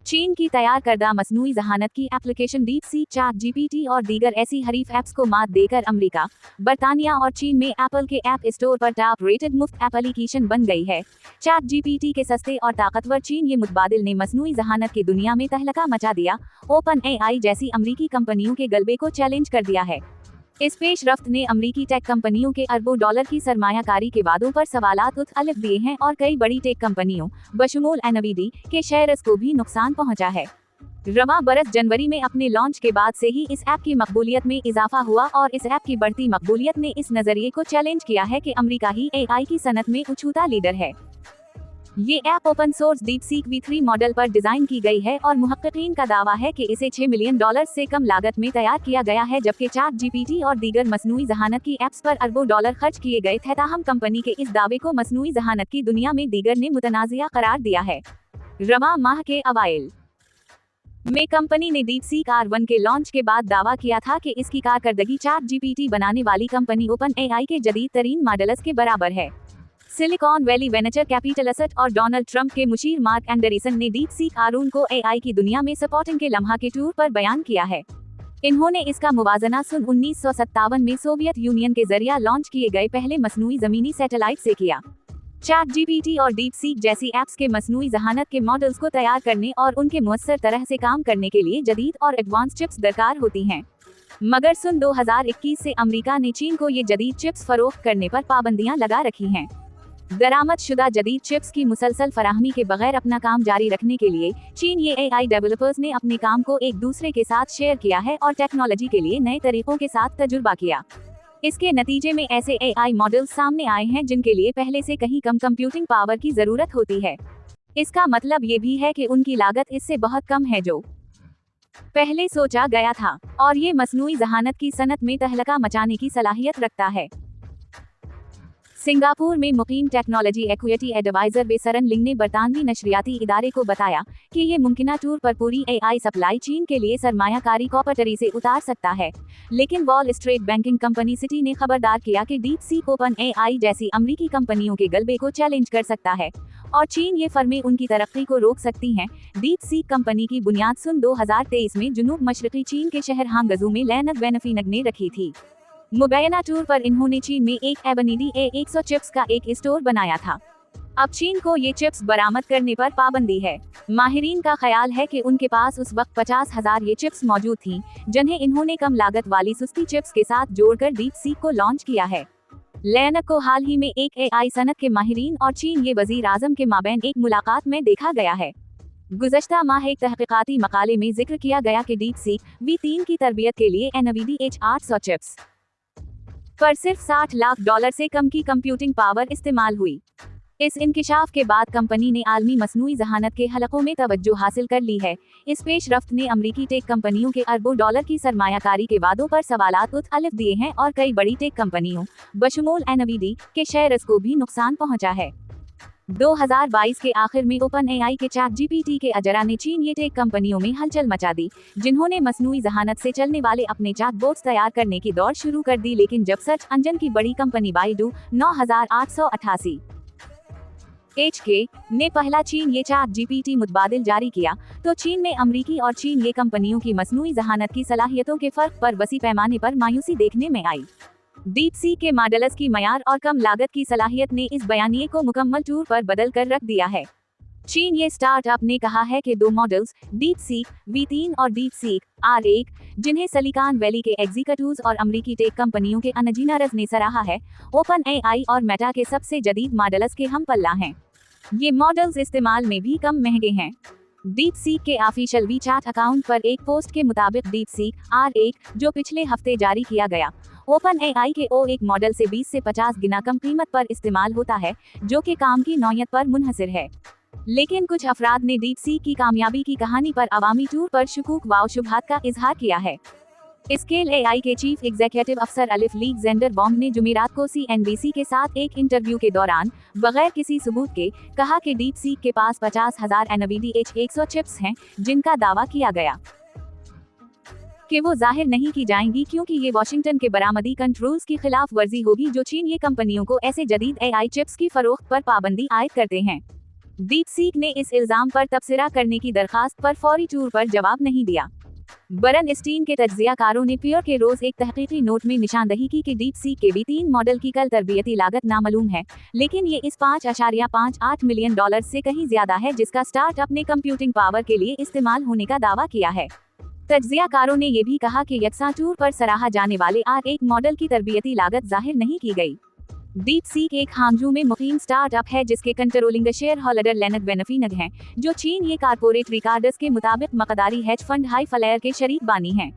चीन की तैयार करदा मसनूई जहानत की एप्लीकेशन डीपसीक, चैट जीपीटी और दीगर ऐसी हरीफ ऐप्स को मात देकर अमेरिका, बरतानिया और चीन में एप्पल के ऐप स्टोर पर टॉप रेटेड मुफ्त एप्लीकेशन बन गई है। चैट जीपीटी के सस्ते और ताकतवर चीन ये मुतबादिल ने मसनूई जहानत की दुनिया में तहलका मचा दिया। ओपन एआई जैसी अमरीकी कंपनियों के गलबे को चैलेंज कर दिया है। इस पेशरफ्त ने अमरीकी टेक कंपनियों के अरबों डॉलर की सरमायाकारी के वादों पर सवालात उठा दिए हैं और कई बड़ी टेक कंपनियों बशमूल एनवीडी के शेयर्स को भी नुकसान पहुंचा है। रवां बरस जनवरी में अपने लॉन्च के बाद से ही इस ऐप की मकबूलियत में इजाफा हुआ और इस ऐप की बढ़ती मकबूलियत ने इस नजरिए को चैलेंज किया है कि अमेरिका ही एआई की सनत में उछूता लीडर है। ये app open source DeepSeek V3 model पर डिजाइन की गई है और मुहक्किकीन का दावा है कि इसे $6 मिलियन से कम लागत में तैयार किया गया है, जबकि चैट जीपीटी और दीगर मसनूई जहानत की ऐप्स पर अरबों डॉलर खर्च किए गए थे। ताहम कंपनी के इस दावे को मसनूई जहानत की दुनिया में दीगर ने मुतनाज़िया करार दिया है। रवां माह के अवाइल में कंपनी ने डीपसीक R1 के लॉन्च के बाद दावा किया था कि इसकी कारकर्दगी चैट जीपीटी बनाने वाली कंपनी ओपन एआई के जदीद तरीन मॉडल्स के बराबर है। सिलिकॉन वैली वेंचर कैपिटलिस्ट और डोनाल्ड ट्रंप के मुशीर मार्क एंडरसन ने डीपसीक R1 को एआई की दुनिया में सपोर्टिंग के लम्हा के टूर पर बयान किया है। इन्होंने इसका मुवाजना सन 1957 में सोवियत यूनियन के जरिए लॉन्च किए गए पहले मसनूई जमीनी सैटेलाइट से किया। चैट जीपीटी और डीपसीक जैसी ऐप्स के मसनूई जहानत के मॉडल्स को तैयार करने और उनके मुअस्सर तरह से काम करने के लिए जदीद और एडवांस चिप्स दरकार होती हैं। मगर सन 2021 से अमेरिका ने चीन को ये जदीद चिप्स फरोख्त करने पर पाबंदियां लगा रखी हैं। दरामद शुदा जदीद चिप्स की मुसलसल फराहमी के बगैर अपना काम जारी रखने के लिए चीन ये एआई डेवलपर्स ने अपने काम को एक दूसरे के साथ शेयर किया है और टेक्नोलॉजी के लिए नए तरीकों के साथ तजुर्बा किया। इसके नतीजे में ऐसे एआई मॉडल्स सामने आए हैं जिनके लिए पहले से कहीं कम कंप्यूटिंग पावर की जरूरत होती है। इसका मतलब ये भी है कि उनकी लागत इससे बहुत कम है जो पहले सोचा गया था, और ये मसनूई जहानत की सनत में तहलका मचाने की सलाहियत रखता है। सिंगापुर में मुकीम टेक्नोलॉजी इक्विटी एडवाइजर बेसरन लिंग ने बरतानवी नशरियाती इदारे को बताया कि ये मुमकिना टूर पर पूरी एआई सप्लाई चीन के लिए सरमायाकारी कॉपरटरी से उतार सकता है, लेकिन wall street banking company city ने खबरदार किया कि डीपसीक ओपन एआई जैसी अमरीकी कंपनियों के गलबे को चैलेंज कर सकता है और चीन ये फर्में उनकी तरक्की को रोक सकती हैं। डीपसीक कंपनी की बुनियाद सन 2023 में जुनूब मशरकी चीन के शहर हांगझू में लैनग बेनफीनग ने रखी थी। मुबैना टूर पर इन्होंने चीन में एक एबनीडी A100 चिप्स का एक स्टोर बनाया था। अब चीन को ये चिप्स बरामद करने पर पाबंदी है। माहिरीन का ख्याल है कि उनके पास उस वक्त 50,000 ये चिप्स मौजूद थीं, जिन्हें इन्होंने कम लागत वाली सस्ती चिप्स के साथ जोड़कर डीपसीक को लॉन्च किया है। लैनग को हाल ही में एक एआई सनत के माहिरीन और चीन ये वजीर आजम के माबैन एक मुलाकात में देखा गया है। गुज़श्ता माह एक तहक़ीक़ाती मकाले में जिक्र किया गया कि डीपसीक V3 की तरबियत के लिए एनवीडी H800 चिप्स पर सिर्फ $60 लाख से कम की कंप्यूटिंग पावर इस्तेमाल हुई। इस इंकिशाफ के बाद कंपनी ने आलमी मसनूई जहानत के हलकों में तवज्जो हासिल कर ली है। इस पेशरफ्त ने अमरीकी टेक कंपनियों के अरबों डॉलर की सरमायाकारी के वादों पर सवालात उठा दिए हैं और कई बड़ी टेक कंपनियों बशमूल एनवीडी के शेयर्स को भी नुकसान पहुंचा है। 2022 के आखिर में ओपन एआई के चैट जीपीटी के अजरा ने चीन ये टेक कंपनियों में हलचल मचा दी, जिन्होंने मसनूई जहानत से चलने वाले अपने चैटबॉट्स तैयार करने की दौड़ शुरू कर दी। लेकिन जब सर्च इंजन की बड़ी कंपनी बाइडू 9888 HK ने पहला चीन ये चैट जीपीटी मुतबादिल जारी किया, तो चीन में अमरीकी और चीन ये कंपनियों की मसनूई जहानत की सलाहियतों के फर्क पर वसी पैमाने पर मायूसी देखने में आई। डीपसीक के मॉडल्स की मयार और कम लागत की सलाहियत ने इस बयानिए को मुकम्मल टूर पर बदल कर रख दिया है। चीन ये स्टार्टअप ने कहा है कि दो मॉडल्स डीपसीक V3 और डीपसीक R1, जिन्हें सिलिकॉन वैली के एग्जीक्यूटिव्स और अमरीकी टेक कंपनियों के इंजीनियर्स ने सराहा है, ओपन एआई और मेटा के सबसे जदीद मॉडल्स के हम पल्ला हैं। ये मॉडल्स इस्तेमाल में भी कम महंगे हैं। डीपसीक के ऑफिशियल वीचैट अकाउंट पर एक पोस्ट के मुताबिक डीपसीक R1, जो पिछले हफ्ते जारी किया गया, ओपन एआई के O1 मॉडल से 20 से 50 गुना कम कीमत पर इस्तेमाल होता है, जो कि काम की नौयत पर मुनहसिर है। लेकिन कुछ अफराद ने डीपसीक की कामयाबी की कहानी पर अवामी टूर पर शुकूक व शुबहात का इजहार किया है। स्केल एआई के चीफ एग्जीक्यूटिव अफसर अलिफ लीगजेंडरबॉन्ग ने जुमेरात को CNBC के साथ एक इंटरव्यू के दौरान बगैर किसी सबूत के कहा कि डीपसीक के पास 50,000 एनवीडी H100 चिप्स हैं, जिनका दावा किया गया कि वो जाहिर नहीं की जाएंगी क्योंकि ये वाशिंगटन के बरामदी कंट्रोल्स की खिलाफ वर्जी होगी जो चीन ये कंपनियों को ऐसे जदीद एआई चिप्स की फरोख्त पर पाबंदी आयद करते हैं। डीपसीक ने इस इल्जाम पर तबसरा करने की दरखास्त पर फौरी तौर पर जवाब नहीं दिया। बरनस्टीन के तज्जियाकारों ने पियर के रोज एक तहकीकी नोट में निशानदही की कि डीपसीक के B3 मॉडल की कल तरबियती लागत नामालूम है, लेकिन ये इस $5.58 मिलियन से कहीं ज्यादा है जिसका स्टार्टअप ने कंप्यूटिंग पावर के लिए इस्तेमाल होने का दावा किया है। तज्जियाकारों ने ये भी कहा कि यकसा टूर पर सराहा जाने वाले R1 मॉडल की तरबियती लागत जाहिर नहीं की गई। डीपसीक एक हांगजू में मुकीम स्टार्टअप है जिसके कंट्रोलिंग शेयर होल्डर लेनक बेनफिनग हैं, जो चीन ये कारपोरेट रिकॉर्ड्स के मुताबिक मकदारी हेज फंड हाई फ्लायर के शरीक बानी हैं।